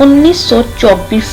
1924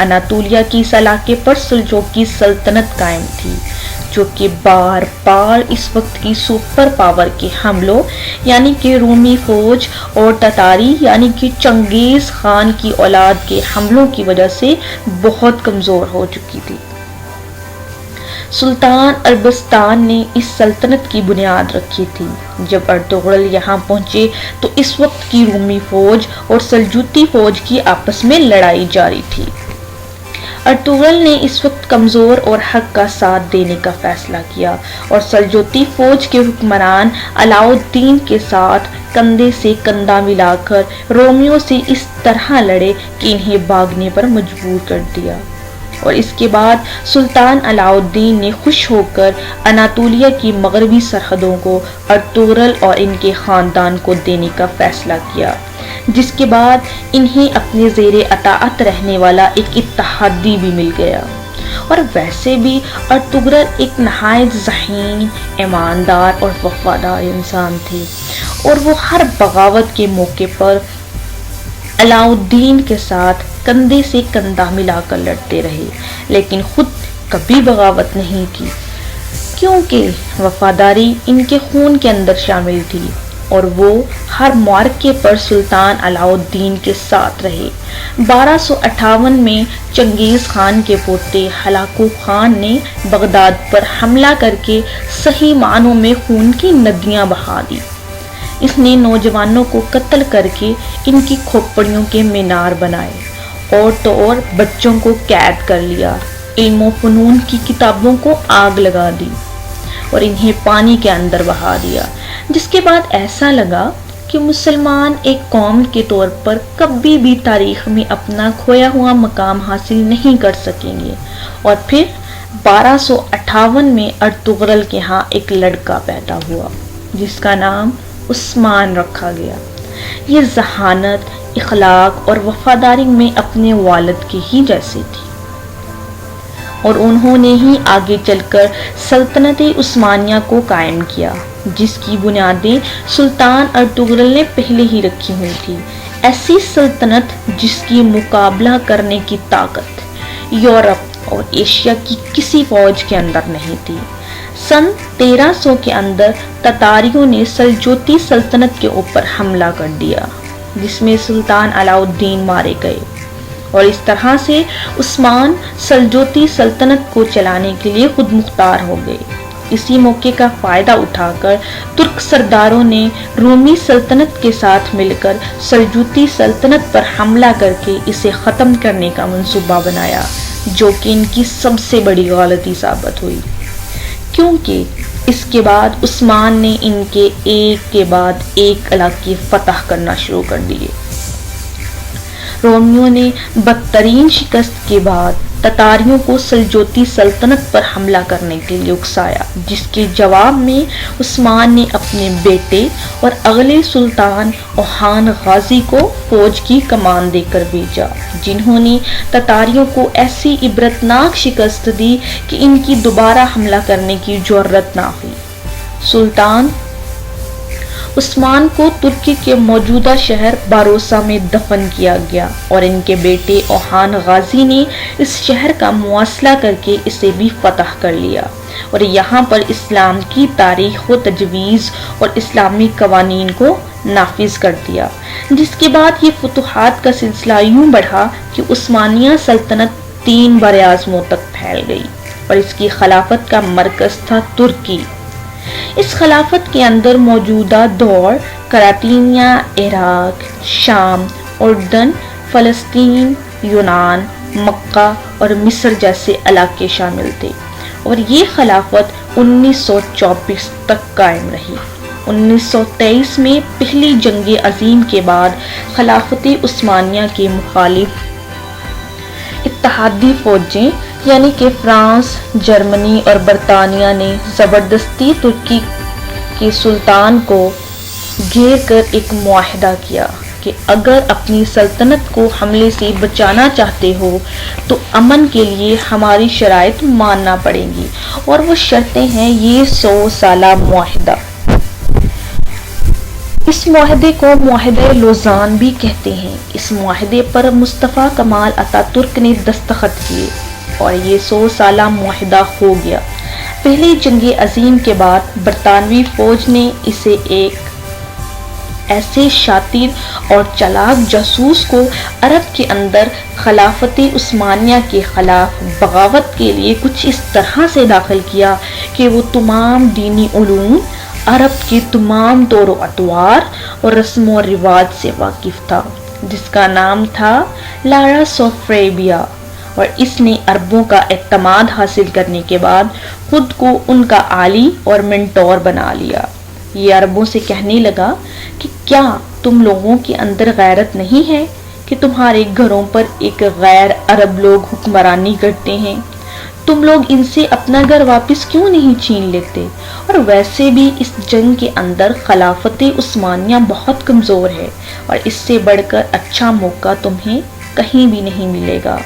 Anatolia کی سلاخے پر سلجوقی سلطنت قائم تھی، جو کہ بار بار اس وقت کی سپر پاور کے حملوں یعنی کہ رومی فوج اور تتاری یعنی کہ چنگیز خان کی اولاد کے حملوں کی وجہ سے بہت کمزور ہو چکی تھی۔ سلطان عربستان نے اس سلطنت کی بنیاد رکھی تھی۔ جب ارطغرل یہاں پہنچے تو اس وقت کی رومی فوج اور سلجوقی فوج کی آپس میں لڑائی جاری تھی۔ ارطغرل نے اس وقت کمزور اور حق کا ساتھ دینے کا فیصلہ کیا اور سلجوقی فوج کے حکمران علاؤ الدین کے ساتھ کندھے سے کندھا ملا کر رومیوں سے اس طرح لڑے کہ انہیں بھاگنے پر مجبور کر دیا، اور اس کے بعد سلطان علاؤ الدین نے خوش ہو کر اناطولیہ کی مغربی سرحدوں کو ارطغرل اور ان کے خاندان کو دینے کا فیصلہ کیا، جس کے بعد انہیں اپنے زیر اطاعت رہنے والا ایک اتحادی بھی مل گیا۔ اور ویسے بھی ارطغرل ایک نہایت ذہین، ایماندار اور وفادار انسان تھے، اور وہ ہر بغاوت کے موقع پر علاؤ الدین کے ساتھ کندھے سے کندھا ملا کر لڑتے رہے، لیکن خود کبھی بغاوت نہیں کی، کیونکہ وفاداری ان کے خون کے اندر شامل تھی، اور وہ ہر معرکے پر سلطان علاؤ الدین کے ساتھ رہے۔ 1258 میں چنگیز خان کے پوتے ہلاکو خان نے بغداد پر حملہ کر کے صحیح معنوں میں خون کی ندیاں بہا دی۔ اس نے نوجوانوں کو قتل کر کے ان کی کھوپڑیوں کے مینار بنائے، اور تو اور بچوں کو قید کر لیا، علم و فنون کی کتابوں کو آگ لگا دی اور انہیں پانی کے اندر بہا دیا، جس کے بعد ایسا لگا کہ مسلمان ایک قوم کے طور پر کبھی بھی تاریخ میں اپنا کھویا ہوا مقام حاصل نہیں کر سکیں گے۔ اور پھر 1258 میں ارطغرل کے ہاں ایک لڑکا پیدا ہوا جس کا نام عثمان رکھا گیا۔ یہ ذہانت، اخلاق اور وفاداری میں اپنے والد کے ہی جیسے تھی، اور انہوں نے ہی آگے چل کر سلطنت عثمانیہ کو قائم کیا، جس کی بنیادیں سلطان ارطغرل نے پہلے ہی رکھی ہوئی تھی۔ ایسی سلطنت جس کی مقابلہ کرنے کی طاقت یورپ اور ایشیا کی کسی فوج کے اندر نہیں تھی۔ سن 1300 کے اندر تتاریوں نے سلجوقی سلطنت کے اوپر حملہ کر دیا، جس میں سلطان علاؤ الدین مارے گئے، اور اس طرح سے عثمان سلجوقی سلطنت کو چلانے کے لیے خود مختار ہو گئے۔ اسی موقع کا فائدہ اٹھا کر ترک سرداروں نے رومی سلطنت کے ساتھ مل کر سلجوقی سلطنت پر حملہ کر کے اسے ختم کرنے کا منصوبہ بنایا، جو کہ ان کی سب سے بڑی غلطی ثابت ہوئی، کیونکہ اس کے بعد عثمان نے ان کے بعد ایک علاقے فتح کرنا شروع کر دیے۔ رومیوں نے بدترین شکست کے بعد تتاریوں کو سلجوقی سلطنت پر حملہ کرنے کے لیے اکسایا، جس کے جواب میں عثمان نے اپنے بیٹے اور اگلے سلطان اوہان غازی کو فوج کی کمان دے کر بھیجا، جنہوں نے تتاریوں کو ایسی عبرتناک شکست دی کہ ان کی دوبارہ حملہ کرنے کی جرأت نہ ہوئی۔ سلطان عثمان کو ترکی کے موجودہ شہر باروسہ میں دفن کیا گیا، اور ان کے بیٹے اوہان غازی نے اس شہر کا محاصرہ کر کے اسے بھی فتح کر لیا، اور یہاں پر اسلام کی تاریخ و تجویز اور اسلامی قوانین کو نافذ کر دیا، جس کے بعد یہ فتوحات کا سلسلہ یوں بڑھا کہ عثمانیہ سلطنت 3 براعظموں تک پھیل گئی، اور اس کی خلافت کا مرکز تھا ترکی۔ اس خلافت کے اندر موجودہ دور قرطینیہ، عراق، شام، اردن، فلسطین، یونان، مکہ اور مصر جیسے علاقے شامل تھے، اور یہ خلافت 1924 تک قائم رہی۔ 1923 میں پہلی جنگ عظیم کے بعد خلافت عثمانیہ کے مخالف اتحادی فوجیں یعنی کہ فرانس، جرمنی اور برطانیہ نے زبردستی ترکی کے سلطان کو گھیر کر ایک معاہدہ کیا کہ اگر اپنی سلطنت کو حملے سے بچانا چاہتے ہو تو امن کے لیے ہماری شرائط ماننا پڑیں گی، اور وہ شرطیں ہیں یہ 100 سالہ معاہدہ۔ اس اس معاہدے کو معاہدہ لوزان بھی کہتے ہیں۔ اس معاہدے پر مصطفیٰ کمال اتا ترک نے دستخط کیے اور یہ 100 سالہ معاہدہ ہو گیا۔ پہلی جنگ عظیم کے بعد برطانوی فوج نے اسے ایک ایسے شاطر اور چالاک جاسوس کو عرب کے اندر خلافت عثمانیہ کے خلاف بغاوت کے لیے کچھ اس طرح سے داخل کیا کہ وہ تمام دینی علوم، عرب کے تمام طور و اطوار اور رسم و رواج سے واقف تھا، جس کا نام تھا لارس آف ریبیا، اور اس نے عربوں کا اعتماد حاصل کرنے کے بعد خود کو ان کا عالی اور منٹور بنا لیا۔ یہ عربوں سے کہنے لگا کہ کیا تم لوگوں کے اندر غیرت نہیں ہے کہ تمہارے گھروں پر ایک غیر عرب لوگ حکمرانی کرتے ہیں؟ تم لوگ ان سے اپنا گھر واپس کیوں نہیں چھین لیتے؟ اور ویسے بھی اس جنگ کے اندر خلافت عثمانیہ بہت کمزور ہے اور اس سے بڑھ کر اچھا موقع تمہیں کہیں بھی نہیں ملے گا۔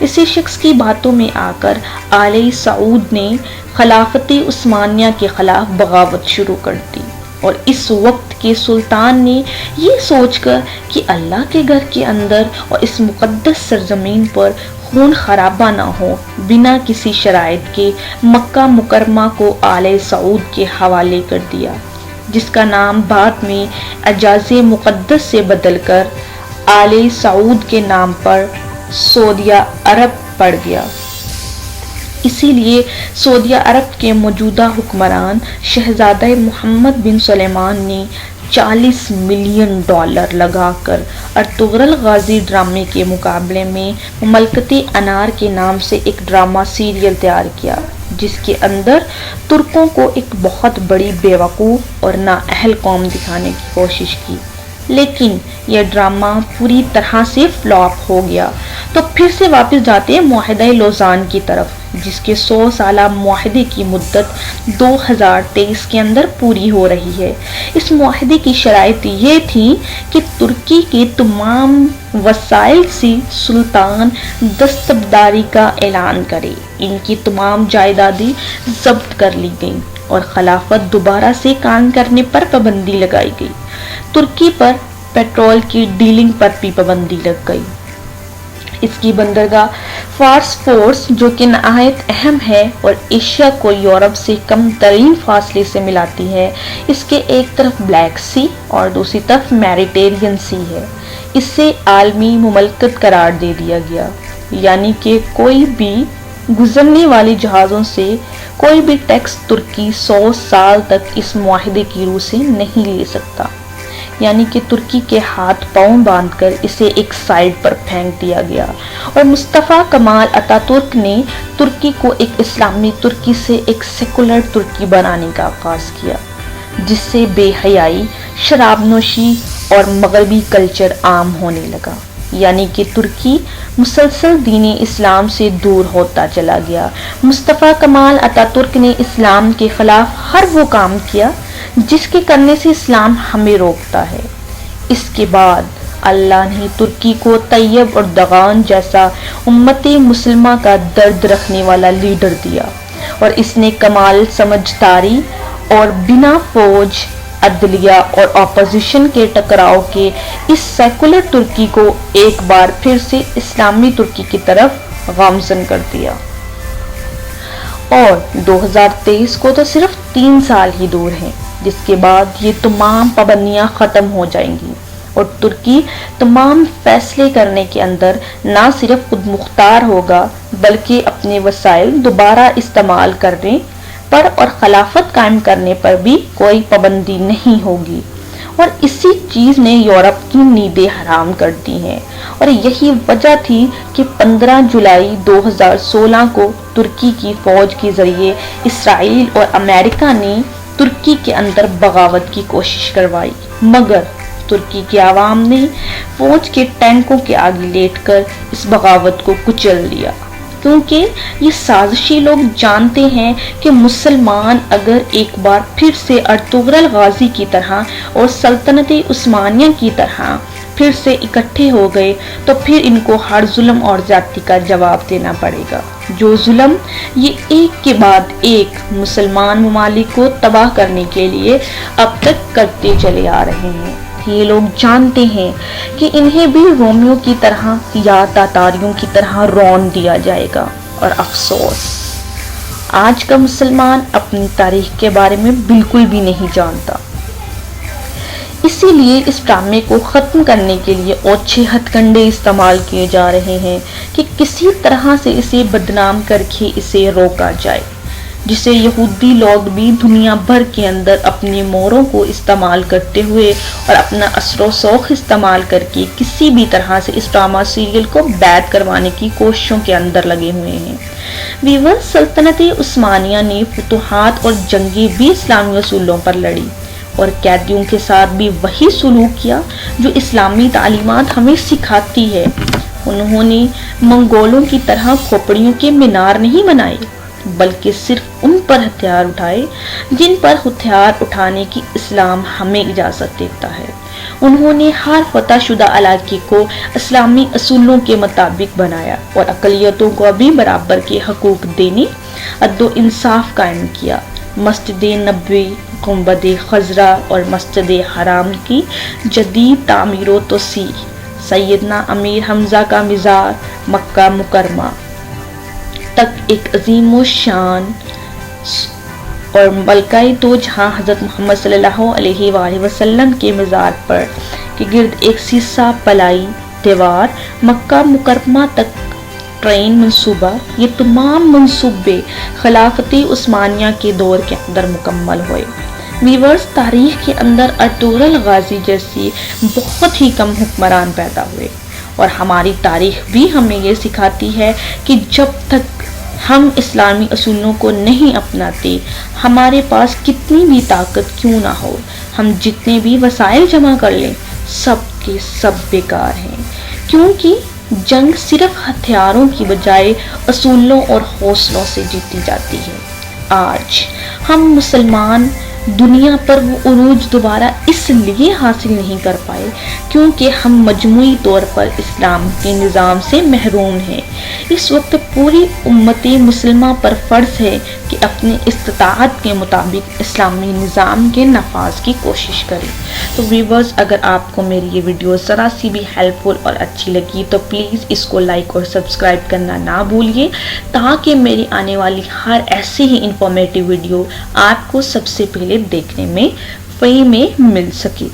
اسی شخص کی باتوں میں آ کر آل سعود نے خلافت عثمانیہ کے خلاف بغاوت شروع کر دی، اور اس وقت کے سلطان نے یہ سوچ کر کہ اللہ کے گھر کے اندر اور اس مقدس سرزمین پر خون خرابہ نہ ہو، بنا کسی شرائط کے مکہ مکرمہ کو آل سعود کے حوالے کر دیا، جس کا نام بعد میں حجاز مقدس سے بدل کر آل سعود کے نام پر سعودیہ عرب پڑ گیا۔ اسی لیے سعودیہ عرب کے موجودہ حکمران شہزادہ محمد بن سلیمان نے $40 ملین لگا کر ارطغرل غازی ڈرامے کے مقابلے میں مملکت انار کے نام سے ایک ڈرامہ سیریل تیار کیا، جس کے اندر ترکوں کو ایک بہت بڑی بیوقوف اور نااہل قوم دکھانے کی کوشش کی، لیکن یہ ڈرامہ پوری طرح سے فلاپ ہو گیا۔ تو پھر سے واپس جاتے ہیں معاہدہ لوزان کی طرف، جس کے 100 سالہ معاہدے کی مدت 2023 کے اندر پوری ہو رہی ہے۔ اس معاہدے کی شرائط یہ تھی کہ ترکی کے تمام وسائل سے سلطان دستبرداری کا اعلان کرے، ان کی تمام جائیدادیں ضبط کر لی گئیں اور خلافت دوبارہ سے کام کرنے پر پابندی لگائی گئی۔ ترکی پر پیٹرول کی ڈیلنگ پر بھی پابندی لگ گئی۔ اس کی بندرگاہ فارس جو کہ نہایت اہم ہے اور ایشیا کو یورپ سے کم ترین فاصلے سے ملاتی ہے، اس کے ایک طرف بلیک سی اور دوسری طرف میڈیٹرینین سی ہے، اس سے عالمی مملکت قرار دے دیا گیا، یعنی کہ کوئی بھی گزرنے والی جہازوں سے کوئی بھی ٹیکس ترکی 100 سال تک اس معاہدے کی روح سے نہیں لے سکتا، یعنی کہ ترکی کے ہاتھ پاؤں باندھ کر اسے ایک سائڈ پر پھینک دیا گیا، اور مصطفیٰ کمال اتا ترک نے ترکی کو ایک اسلامی ترکی سے ایک سیکولر ترکی بنانے کا آغاز کیا، جس سے بے حیائی، شراب نوشی اور مغربی کلچر عام ہونے لگا، یعنی کہ ترکی مسلسل دین اسلام سے دور ہوتا چلا گیا۔ مصطفیٰ کمال اتا ترک نے اسلام کے خلاف ہر وہ کام کیا جس کے کرنے سے اسلام ہمیں روکتا ہے۔ اس کے بعد اللہ نے ترکی کو طیب اور دغان جیسا امت مسلمہ کا درد رکھنے والا لیڈر دیا، اور اس نے کمال سمجھداری اور بنا فوج، عدلیہ اور اپوزیشن کے ٹکراؤ کے اس سیکولر ترکی کو ایک بار پھر سے اسلامی ترکی کی طرف گامزن کر دیا۔ اور 2023 کو تو صرف 3 سال ہی دور ہیں، جس کے بعد یہ تمام پابندیاں ختم ہو جائیں گی، اور ترکی تمام فیصلے کرنے کے اندر نہ صرف خود مختار ہوگا بلکہ اپنے وسائل دوبارہ استعمال کرنے پر اور خلافت قائم کرنے پر بھی کوئی پابندی نہیں ہوگی، اور اسی چیز نے یورپ کی نیندیں حرام کر دی ہیں، اور یہی وجہ تھی کہ 15 جولائی 2016 کو ترکی کی فوج کے ذریعے اسرائیل اور امریکہ نے ترکی کے اندر بغاوت کی کوشش کروائی، مگر ترکی کے عوام نے فوج کے ٹینکوں کے آگے لیٹ کر اس بغاوت کو کچل دیا، کیونکہ یہ سازشی لوگ جانتے ہیں کہ مسلمان اگر ایک بار پھر سے ارطغرل غازی کی طرح اور سلطنت عثمانیہ کی طرح پھر سے اکٹھے ہو گئے تو پھر ان کو ہر ظلم اور زیادتی کا جواب دینا پڑے گا، جو ظلم یہ ایک کے بعد ایک مسلمان ممالک کو تباہ کرنے کے لیے اب تک کرتے چلے آ رہے ہیں۔ یہ لوگ جانتے ہیں کہ انہیں بھی رومیوں کی طرح یا تاتاریوں کی طرح رون دیا جائے گا، اور افسوس آج کا مسلمان اپنی تاریخ کے بارے میں بالکل بھی نہیں جانتا۔ اسی لیے اس ڈرامے کو ختم کرنے کے لیے اوچھے ہتھ کنڈے استعمال کیے جا رہے ہیں کہ کسی طرح سے اسے بدنام کر کے اسے روکا جائے، جسے یہودی لوگ بھی دنیا بھر کے اندر اپنے موروں کو استعمال کرتے ہوئے اور اپنا اثر و شوق استعمال کر کے کسی بھی طرح سے اس ڈرامہ سیریل کو بیت کروانے کی کوششوں کے اندر لگے ہوئے ہیں۔ ویور سلطنت عثمانیہ نے فتوحات اور جنگیں بھی اسلامی اصولوں پر لڑی اور قیدیوں کے ساتھ بھی وہی سلوک کیا جو اسلامی تعلیمات ہمیں سکھاتی ہے۔ انہوں نے منگولوں کی طرح کھوپڑیوں کے مینار نہیں بنائے، بلکہ صرف ان پر ہتھیار اٹھائے جن پر ہتھیار اٹھانے کی اسلام ہمیں اجازت دیتا ہے۔ انہوں نے ہر فتح شدہ علاقے کو اسلامی اصولوں کے مطابق بنایا اور اقلیتوں کو بھی برابر کے حقوق دینے، عدل و انصاف قائم کیا۔ مسجد نبوی، گنبد خضرا اور مسجد حرام کی جدید تعمیر و توسیع، سیدنا امیر حمزہ کا مزار مکہ مکرمہ تک ایک عظیم و شان اور ملکہ دو جہاں حضرت محمد صلی اللہ علیہ وآلہ وسلم کے مزار پر کے گرد ایک سیسہ پلائی دیوار، مکہ مکرمہ تک ٹرین منصوبہ، یہ تمام منصوبے خلافت عثمانیہ کے دور کے اندر مکمل ہوئے۔ ویورز، تاریخ کے اندر ارطغرل غازی جیسی بہت ہی کم حکمران پیدا ہوئے، اور ہماری تاریخ بھی ہمیں یہ سکھاتی ہے کہ جب تک ہم اسلامی اصولوں کو نہیں اپناتے، ہمارے پاس کتنی بھی طاقت کیوں نہ ہو، ہم جتنے بھی وسائل جمع کر لیں، سب کے سب بیکار ہیں، کیونکہ جنگ صرف ہتھیاروں کی بجائے اصولوں اور حوصلوں سے جیتی جاتی ہے۔ آج ہم مسلمان دنیا پر وہ عروج دوبارہ اس لیے حاصل نہیں کر پائے کیونکہ ہم مجموعی طور پر اسلام کے نظام سے محروم ہیں۔ اس وقت پوری امت مسلمہ پر فرض ہے کہ اپنی استطاعت کے مطابق اسلامی نظام کے نفاذ کی کوشش کرے۔ تو ویورز، اگر آپ کو میری یہ ویڈیو ذرا سی بھی ہیلپ فل اور اچھی لگی تو پلیز اس کو لائک اور سبسکرائب کرنا نہ بھولیے، تاکہ میری آنے والی ہر ایسی ہی انفارمیٹیو ویڈیو آپ کو سب سے پہلے دیکھنے میں فری میں مل سکے۔